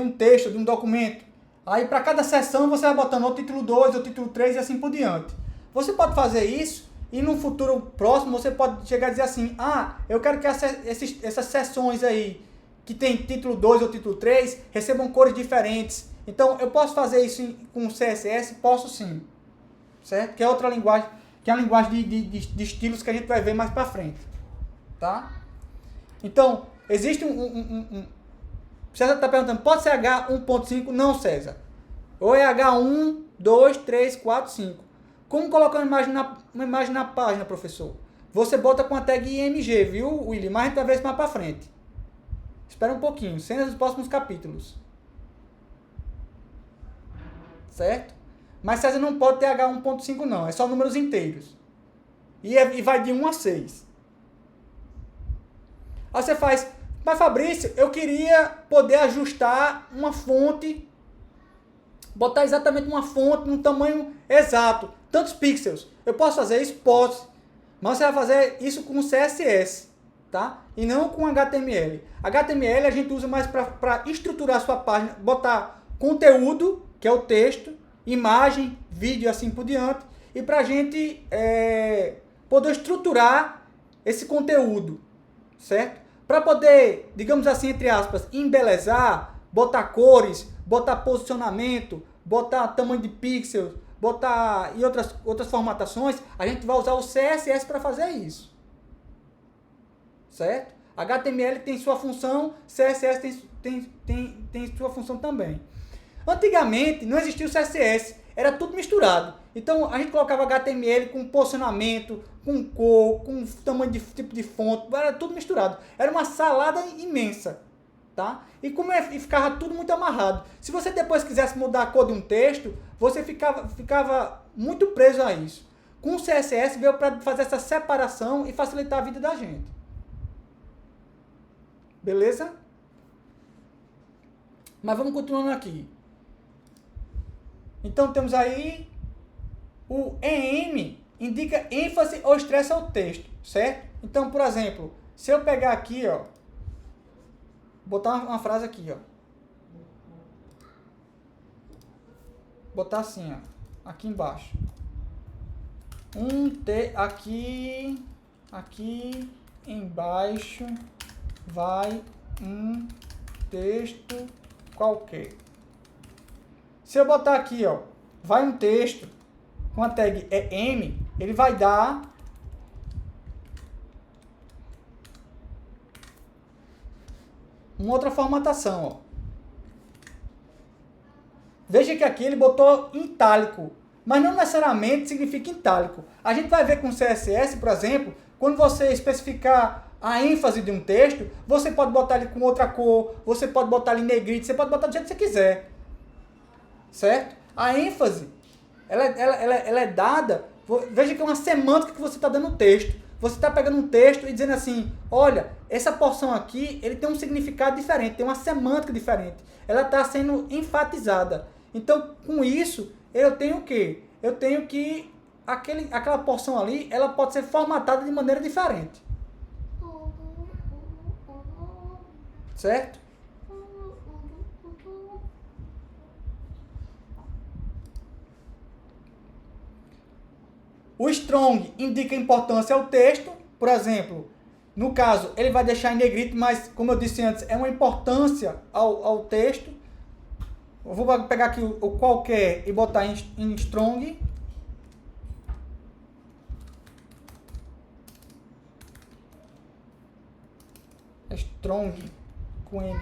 um texto, de um documento. Aí, para cada seção, você vai botando o título 2, o título 3 e assim por diante. Você pode fazer isso e no futuro próximo você pode chegar a dizer assim, eu quero que essas seções aí, que tem título 2 ou título 3, recebam cores diferentes. Então, eu posso fazer isso com CSS? Posso sim. Certo? Que é outra linguagem, que é a linguagem de estilos que a gente vai ver mais para frente. Tá? Então, existe César está perguntando, pode ser H1.5? Não, César. Ou é H1, 2, 3, 4, 5. Como colocar uma imagem na página, professor? Você bota com a tag IMG, viu, Willy? Mas a gente vai ver isso mais para frente. Espera um pouquinho, cenas dos próximos capítulos. Certo? Mas César não pode ter H1.5 não, é só números inteiros. E vai de 1 a 6. Aí você faz, mas Fabrício, eu queria poder ajustar uma fonte, botar exatamente uma fonte no tamanho exato, tantos pixels. Eu posso fazer isso? Posso. Mas você vai fazer isso com CSS, tá? E não com HTML. HTML a gente usa mais para estruturar a sua página, botar conteúdo, que é o texto, imagem, vídeo e assim por diante, e para a gente poder estruturar esse conteúdo, certo? Para poder, digamos assim, entre aspas, embelezar, botar cores, botar posicionamento, botar tamanho de pixels, botar e outras formatações, a gente vai usar o CSS para fazer isso. Certo? HTML tem sua função, CSS tem sua função também. Antigamente não existia o CSS, era tudo misturado. Então a gente colocava HTML com posicionamento, com cor, com tamanho de tipo de fonte, era tudo misturado. Era uma salada imensa, tá? E ficava tudo muito amarrado. Se você depois quisesse mudar a cor de um texto, você ficava muito preso a isso. Com o CSS veio para fazer essa separação e facilitar a vida da gente. Beleza? Mas vamos continuando aqui. Então temos aí o EM, indica ênfase ou estresse ao texto, certo? Então, por exemplo, se eu pegar aqui, ó, botar uma frase aqui, ó. Botar assim, ó, aqui embaixo. Aqui embaixo vai um texto qualquer. Se eu botar aqui, ó, vai um texto com a tag M, ele vai dar uma outra formatação, ó. Veja que aqui ele botou em itálico, mas não necessariamente significa itálico. A gente vai ver com CSS, por exemplo, quando você especificar a ênfase de um texto, você pode botar ele com outra cor, você pode botar ele em negrito, você pode botar do jeito que você quiser. Certo? A ênfase, ela é dada, veja que é uma semântica que você está dando no texto. Você está pegando um texto e dizendo assim, olha, essa porção aqui, ele tem um significado diferente, tem uma semântica diferente. Ela está sendo enfatizada. Então, com isso, eu tenho o quê? Eu tenho que aquela porção ali, ela pode ser formatada de maneira diferente. Certo? O strong indica importância ao texto. Por exemplo, no caso, ele vai deixar em negrito, mas, como eu disse antes, é uma importância ao texto. Eu vou pegar aqui o qualquer e botar em strong. Strong com N.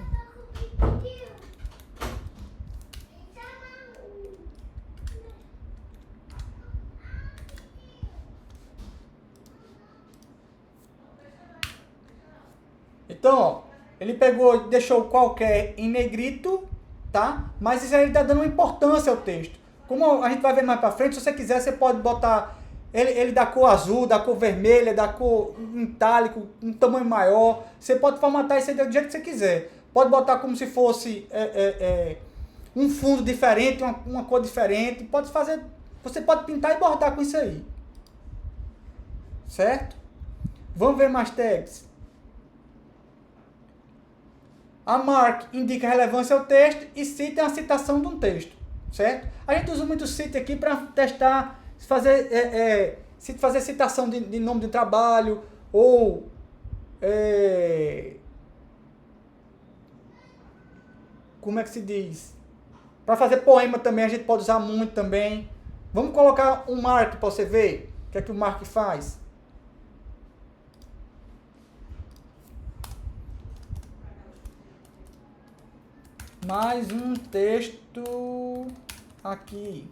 Então, ó, ele pegou, deixou qualquer em negrito, tá? Mas isso aí ele está dando uma importância ao texto. Como a gente vai ver mais para frente, se você quiser, você pode botar ele da cor azul, da cor vermelha, da cor itálico, um tamanho maior. Você pode formatar isso aí do jeito que você quiser. Pode botar como se fosse um fundo diferente, uma cor diferente. Pode fazer, você pode pintar e bordar com isso aí. Certo? Vamos ver mais tags. A mark indica relevância ao texto e cita é a citação de um texto, certo? A gente usa muito cite aqui para testar, fazer citação de nome de trabalho ou como é que se diz? Para fazer poema também a gente pode usar muito também. Vamos colocar um mark para você ver o que é que o mark faz. Mais um texto aqui.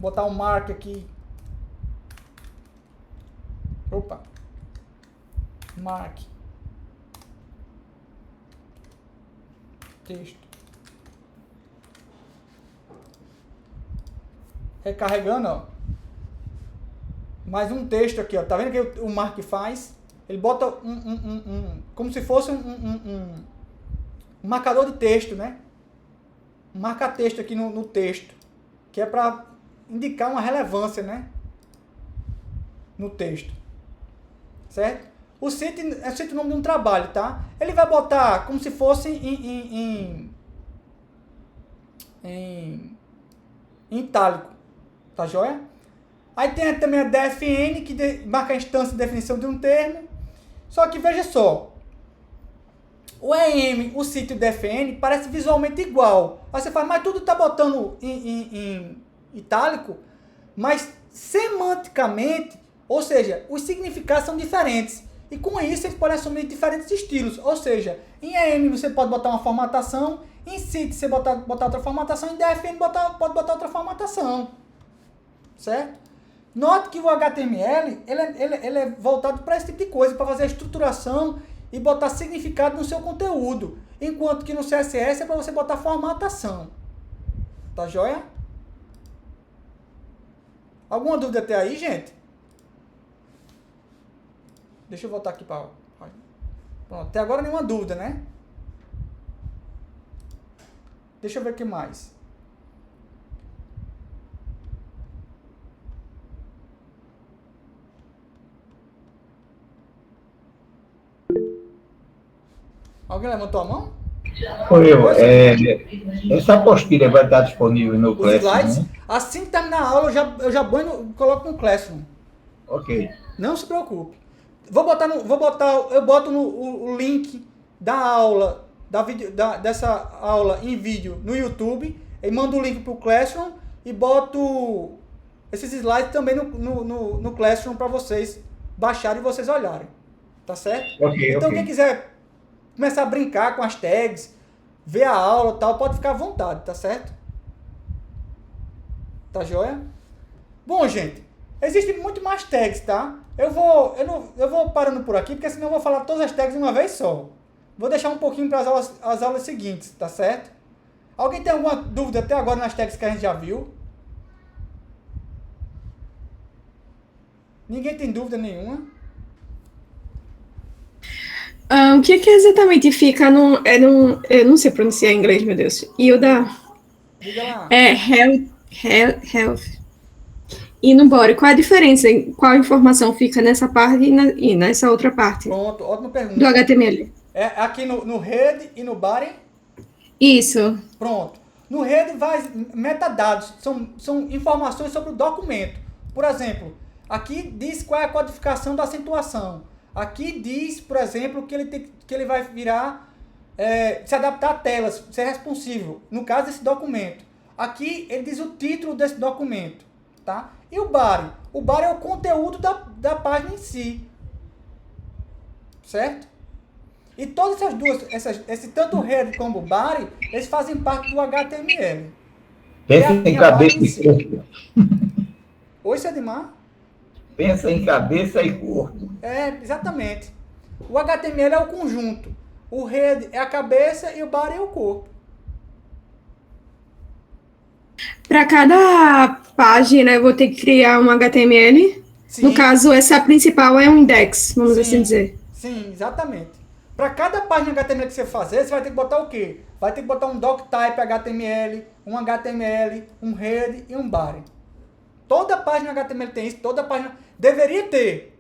Vou botar um mark aqui. Opa. Mark. Texto. Recarregando, ó. Mais um texto aqui, ó. Tá vendo que o mark faz? Ele bota como se fosse um marcador de texto, né? Um marca-texto aqui no texto, que é para indicar uma relevância, né? No texto. Certo? O cite é o nome de um trabalho, tá? Ele vai botar como se fosse em itálico. Tá joia? Aí tem também a DFN, que marca a instância de definição de um termo. Só que veja só, o EM, o cite e o DFN parece visualmente igual. Aí você fala, mas tudo está botando em itálico, mas semanticamente, ou seja, os significados são diferentes. E com isso eles podem assumir diferentes estilos. Ou seja, em EM você pode botar uma formatação, em cite você botar outra formatação, em DFN pode botar outra formatação. Certo? Note que o HTML ele é voltado para esse tipo de coisa, para fazer a estruturação e botar significado no seu conteúdo. Enquanto que no CSS é para você botar formatação. Tá joia? Alguma dúvida até aí, gente? Deixa eu voltar aqui para... Pronto, até agora nenhuma dúvida, né? Deixa eu ver o que mais. Alguém levantou a mão?
Foi eu. Essa apostila vai estar disponível no
Os
Classroom,
slides.
né?
Assim que terminar a aula, eu já coloco no Classroom.
Ok.
Não se preocupe. Eu boto o link da aula, dessa aula em vídeo no YouTube, e mando o link para o Classroom e boto esses slides também no Classroom para vocês baixarem e vocês olharem. Tá certo?
Ok,
Então,
ok.
quem quiser começar a brincar com as tags, ver a aula e tal, pode ficar à vontade, tá certo? Tá joia? Bom, gente, existem muito mais tags, tá? Eu vou parando por aqui, porque senão eu vou falar todas as tags de uma vez só. Vou deixar um pouquinho para as aulas seguintes, tá certo? Alguém tem alguma dúvida até agora nas tags que a gente já viu? Ninguém tem dúvida nenhuma?
O que exatamente fica eu não sei pronunciar em inglês, meu Deus. E o da...
Diga lá.
Health. E no body, qual a diferença? Qual informação fica nessa parte e nessa outra parte?
Pronto, ótima pergunta.
Do HTML.
É aqui no head e no body?
Isso.
Pronto. No head vai metadados, são informações sobre o documento. Por exemplo, aqui diz qual é a codificação da acentuação. Aqui diz, por exemplo, que ele vai virar, se adaptar a telas, ser responsivo, no caso desse documento. Aqui ele diz o título desse documento, tá? E o body? O body é o conteúdo da página em si, certo? E todas essas duas, tanto o head como o body, eles fazem parte do HTML.
Pensa em cabeça e corpo.
Oi, Sedimar?
Pensa em cabeça e corpo.
Exatamente. O HTML é o conjunto. O head é a cabeça e o body é o corpo.
Para cada página, eu vou ter que criar um HTML.
Sim.
No caso, essa principal é um index, vamos
Sim,
assim dizer.
Sim, exatamente. Para cada página HTML que você fazer, você vai ter que botar o quê? Vai ter que botar um doctype HTML, um HTML, um head e um body. Toda página HTML tem isso, toda página... Deveria ter.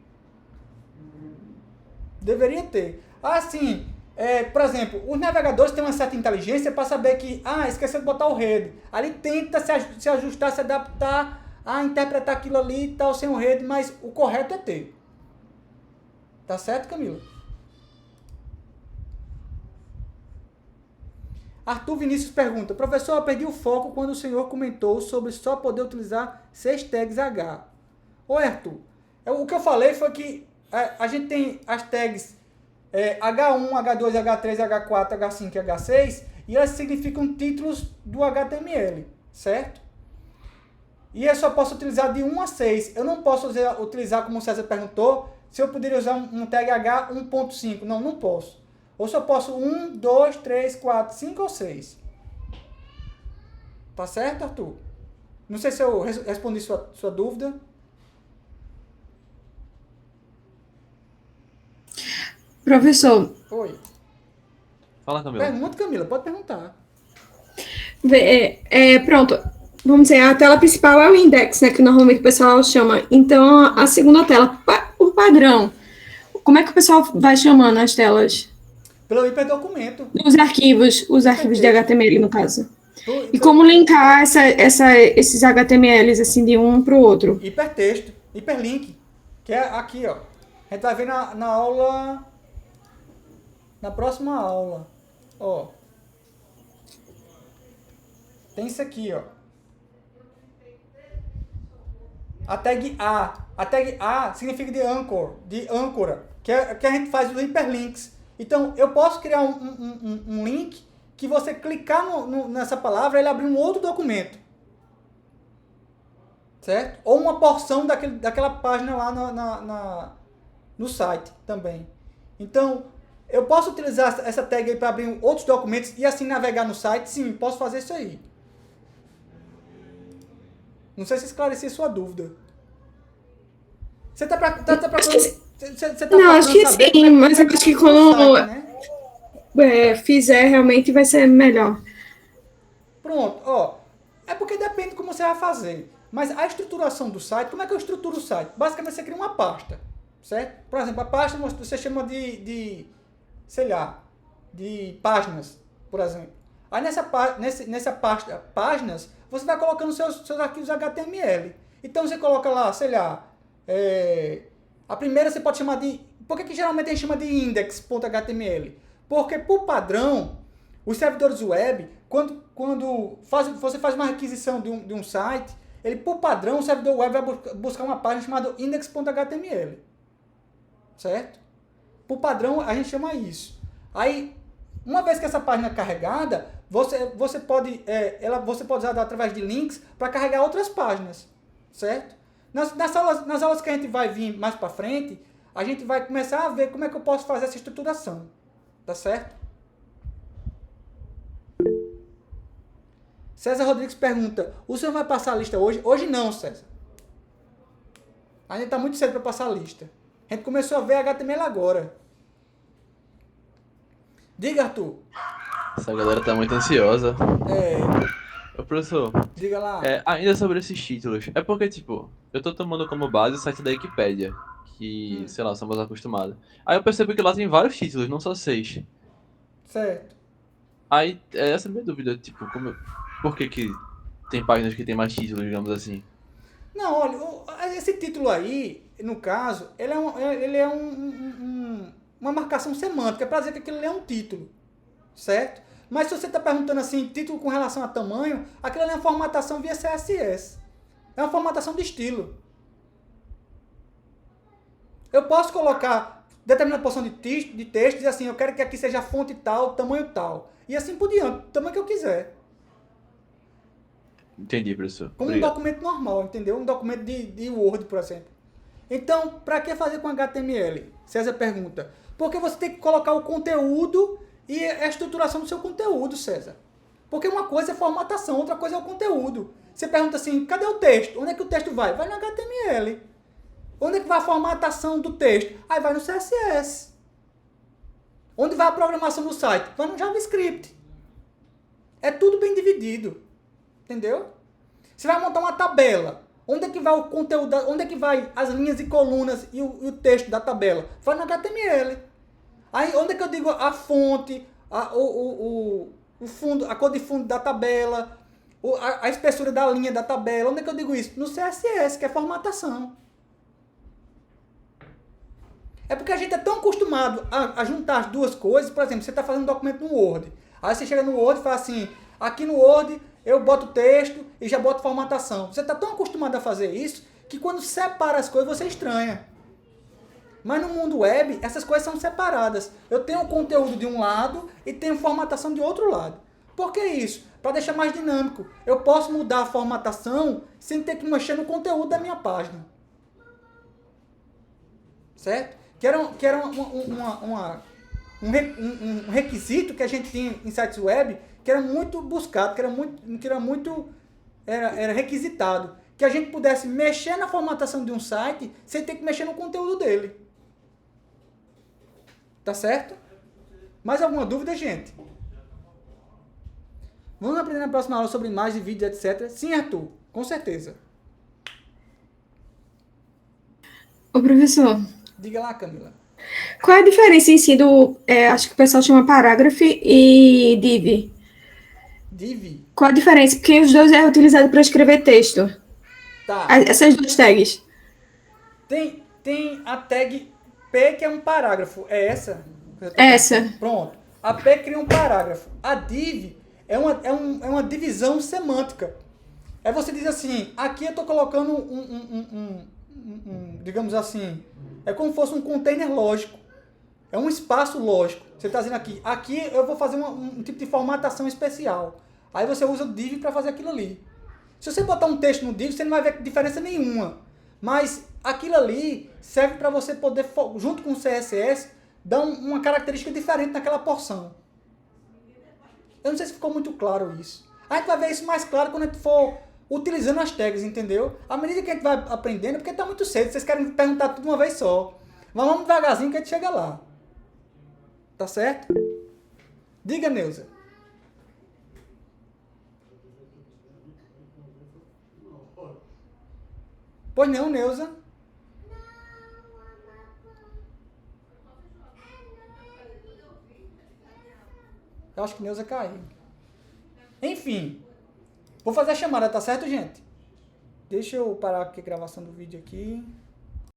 Deveria ter. Assim, por exemplo, os navegadores têm uma certa inteligência para saber que, esqueceu de botar o head. Ali tenta se ajustar, se adaptar a interpretar aquilo ali e tal, sem o head, mas o correto é ter. Tá certo, Camila? Arthur Vinícius pergunta, professor, eu perdi o foco quando o senhor comentou sobre só poder utilizar 6 tags H. Oi, Arthur. O que eu falei foi que a gente tem as tags H1, H2, H3, H4, H5 e H6 e elas significam títulos do HTML, certo? E eu só posso utilizar de 1 a 6. Eu não posso utilizar, como o César perguntou, se eu poderia usar um tag H 1.5. Não posso. Ou só posso 1, 2, 3, 4, 5 ou 6. Tá certo, Arthur? Não sei se eu respondi sua dúvida.
Professor,
Oi.
Fala, Camila.
Pergunta, Camila. Pode perguntar.
pronto. Vamos dizer, a tela principal é o index, né, que normalmente o pessoal chama. Então, a segunda tela, por padrão, como é que o pessoal vai chamando as telas?
Pelo hiperdocumento.
Os arquivos de HTML, no caso. E como linkar esses HTMLs, assim, de um para o outro?
Hipertexto, hiperlink, que é aqui, ó. A gente vai ver na aula, na próxima aula, ó. Tem isso aqui, ó. A tag A significa de anchor, de âncora, que a gente faz os hiperlinks. Então, eu posso criar um link que você clicar nessa palavra, ele abrir um outro documento. Certo? Ou uma porção daquela página lá no site também. Então, eu posso utilizar essa tag aí para abrir outros documentos e assim navegar no site? Sim, posso fazer isso aí. Não sei se esclareci sua dúvida. Você está procurando...
Não, acho que sim, mas eu acho que quando fizer, realmente vai ser melhor.
Pronto, ó. É porque depende de como você vai fazer. Mas a estruturação do site, como é que eu estruturo o site? Basicamente você cria uma pasta, certo? Por exemplo, a pasta você chama de de páginas, por exemplo. Aí nessa pasta páginas, você vai colocando seus arquivos HTML. Então você coloca lá, sei lá, a primeira você pode chamar de... Por que geralmente a gente chama de index.html? Porque, por padrão, os servidores web, quando você faz uma requisição de um site, ele, por padrão, o servidor web vai buscar uma página chamada index.html. Certo? Por padrão, a gente chama isso. Aí, uma vez que essa página é carregada, você pode usar através de links para carregar outras páginas. Certo? Nas aulas que a gente vai vir mais para frente, a gente vai começar a ver como é que eu posso fazer essa estruturação. Tá certo? César Rodrigues pergunta, o senhor vai passar a lista hoje? Hoje não, César. Ainda está muito cedo para passar a lista. A gente começou a ver HTML agora. Diga, Arthur.
Essa galera tá muito ansiosa. Ô, professor,
Diga lá.
ainda sobre esses títulos, é porque, tipo, eu tô tomando como base o site da Wikipédia, que, sei lá, somos acostumados. Aí eu percebo que lá tem vários títulos, não só 6.
Certo.
Aí, essa é a minha dúvida, tipo, por que tem páginas que tem mais títulos, digamos assim?
Não, olha, esse título aí, no caso, ele é uma marcação semântica, para dizer que aquilo é um título, certo? Mas se você está perguntando assim, título com relação a tamanho, aquilo é uma formatação via CSS. É uma formatação de estilo. Eu posso colocar determinada porção de texto e dizer assim, eu quero que aqui seja fonte tal, tamanho tal. E assim por diante, o tamanho que eu quiser.
Entendi, professor.
Como
Obrigado.
um documento normal, entendeu? Um documento de Word, por exemplo. Então, para que fazer com HTML? César pergunta. Porque você tem que colocar o conteúdo e a estruturação do seu conteúdo, César. Porque uma coisa é formatação, outra coisa é o conteúdo. Você pergunta assim, cadê o texto? Onde é que o texto vai? Vai no HTML. Onde é que vai a formatação do texto? Aí vai no CSS. Onde vai a programação do site? Vai no JavaScript. É tudo bem dividido. Entendeu? Você vai montar uma tabela. Onde é que vai o conteúdo? Onde é que vai as linhas e colunas e o texto da tabela? Vai no HTML. Aí onde é que eu digo a fonte, o fundo, a cor de fundo da tabela, a espessura da linha da tabela? Onde é que eu digo isso? No CSS, que é formatação. É porque a gente é tão acostumado a juntar as duas coisas. Por exemplo, você está fazendo um documento no Word. Aí você chega no Word e fala assim, aqui no Word eu boto texto e já boto formatação. Você está tão acostumado a fazer isso que quando separa as coisas você estranha. Mas no mundo web, essas coisas são separadas. Eu tenho o conteúdo de um lado e tenho formatação de outro lado. Por que isso? Para deixar mais dinâmico. Eu posso mudar a formatação sem ter que mexer no conteúdo da minha página. Certo? Que era um requisito que a gente tinha em sites web que era muito buscado, era requisitado. Que a gente pudesse mexer na formatação de um site sem ter que mexer no conteúdo dele. Tá certo? Mais alguma dúvida, gente? Vamos aprender na próxima aula sobre imagens, vídeos, etc. Sim, Arthur, com certeza.
Ô, professor,
Diga lá, Camila.
qual é a diferença em si acho que o pessoal chama parágrafo e div?
Div?
Qual a diferença? Porque os dois é utilizado para escrever texto.
Tá.
Essas duas tags.
Tem a tag P, que é um parágrafo. É essa?
Essa.
Pronto. A P cria um parágrafo. A div é uma divisão semântica. É você diz assim, aqui eu estou colocando digamos assim, é como se fosse um container lógico. É um espaço lógico. Você está dizendo aqui eu vou fazer um tipo de formatação especial. Aí você usa o div para fazer aquilo ali. Se você botar um texto no div, você não vai ver diferença nenhuma. Mas aquilo ali serve para você poder, junto com o CSS, dar uma característica diferente naquela porção. Eu não sei se ficou muito claro isso. A gente vai ver isso mais claro quando a gente for utilizando as tags, entendeu? À medida que a gente vai aprendendo, porque está muito cedo, vocês querem perguntar tudo uma vez só. Mas vamos devagarzinho que a gente chega lá. Tá certo? Diga, Neuza. Pois não, Neuza? Eu acho que Neuza caiu. Enfim. Vou fazer a chamada, tá certo, gente? Deixa eu parar aqui a gravação do vídeo aqui.